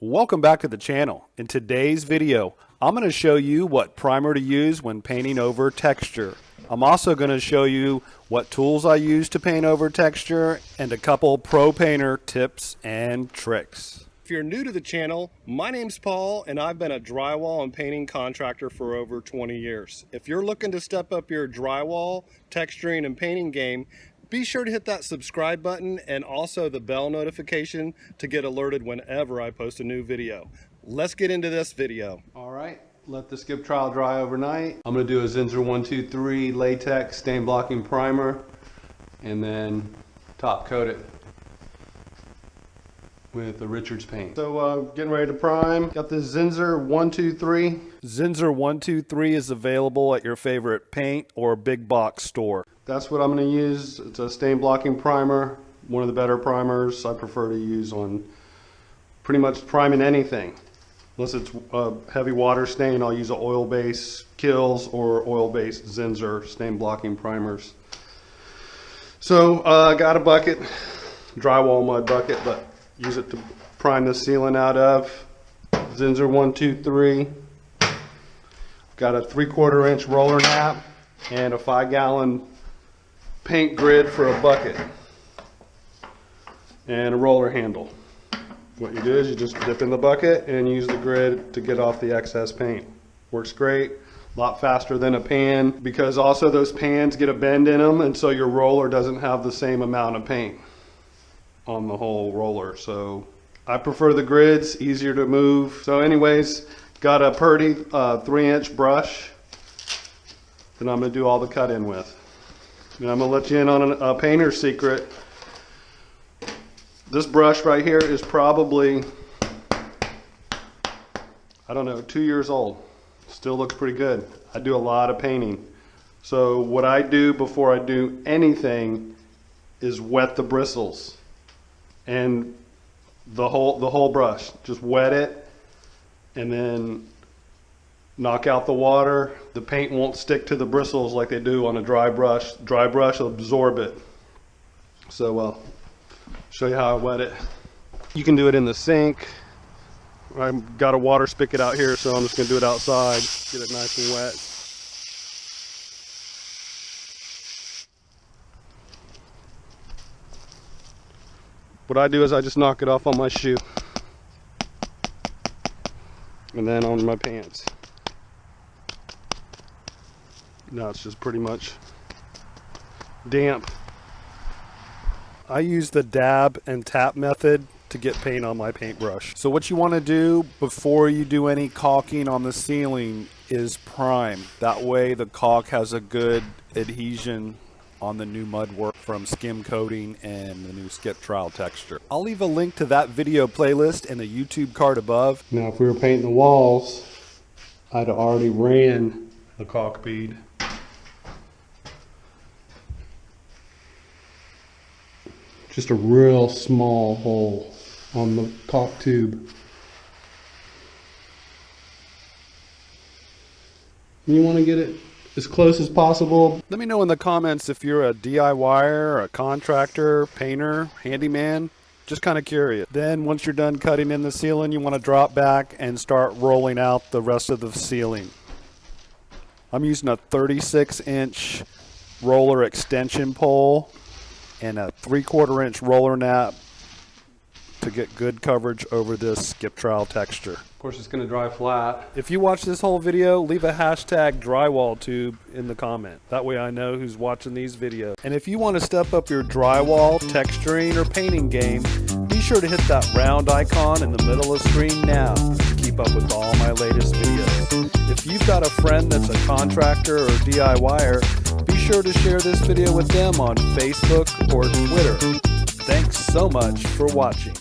Welcome back to the channel. In today's video, I'm going to show you what primer to use when painting over texture. I'm also going to show you what tools I use to paint over texture and a couple pro painter tips and tricks. If you're new to the channel, my name's Paul and I've been a drywall and painting contractor for over 20 years. If you're looking to step up your drywall, texturing, and painting game, be sure to hit that subscribe button and also the bell notification to get alerted whenever I post a new video. Let's get into this video. All right, let the skip trowel dry overnight. I'm gonna do a Zinsser 123 latex stain blocking primer and then top coat it with the Richards paint. So getting ready to prime. Got this Zinsser 123. Zinsser 123 is available at your favorite paint or big box store. That's what I'm going to use. It's a stain blocking primer, one of the better primers I prefer to use on pretty much priming anything. Unless it's a heavy water stain, I'll use an oil-based Kills or oil-based Zinsser stain blocking primers. So I got a bucket, drywall mud bucket, but use it to prime the ceiling out of. Zinsser 123. Got a 3/4 inch roller nap and a 5-gallon paint grid for a bucket and a roller handle. What you do is you just dip in the bucket and use the grid to get off the excess paint. Works great, a lot faster than a pan, because also those pans get a bend in them and so your roller doesn't have the same amount of paint on the whole roller. So I prefer the grids, easier to move. So anyways, got a Purdy 3-inch brush that I'm going to do all the cut in with. And I'm going to let you in on a painter's secret. This brush right here is probably, I don't know, 2 years old. Still looks pretty good. I do a lot of painting. So what I do before I do anything is wet the bristles and the whole brush. Just wet it and then knock out the water. The paint won't stick to the bristles like they do on a dry brush. Dry brush will absorb it. So show you how I wet it. You can do it in the sink. I've got a water spigot out here, so I'm just gonna do it outside. Get it nice and wet. What I do is I just knock it off on my shoe and then on my pants. Now it's just pretty much damp. I use the dab and tap method to get paint on my paintbrush. So what you want to do before you do any caulking on the ceiling is prime. That way the caulk has a good adhesion on the new mud work from Skim Coating and the new skip trowel texture. I'll leave a link to that video playlist in the YouTube card above. Now if we were painting the walls, I'd already ran the caulk bead. Just a real small hole on the caulk tube. You want to get it as close as possible. Let me know in the comments if you're a DIYer, a contractor, painter, handyman. Just kind of curious. Then once you're done cutting in the ceiling, you want to drop back and start rolling out the rest of the ceiling. I'm using a 36-inch roller extension pole and a 3/4 inch roller nap to get good coverage over this skip trowel texture. Of course, it's going to dry flat. If you watch this whole video, leave a hashtag drywall tube in the comment. That way I know who's watching these videos. And if you want to step up your drywall, texturing, or painting game, be sure to hit that round icon in the middle of the screen now to keep up with all my latest videos. If you've got a friend that's a contractor or DIYer, be sure to share this video with them on Facebook or Twitter. Thanks so much for watching.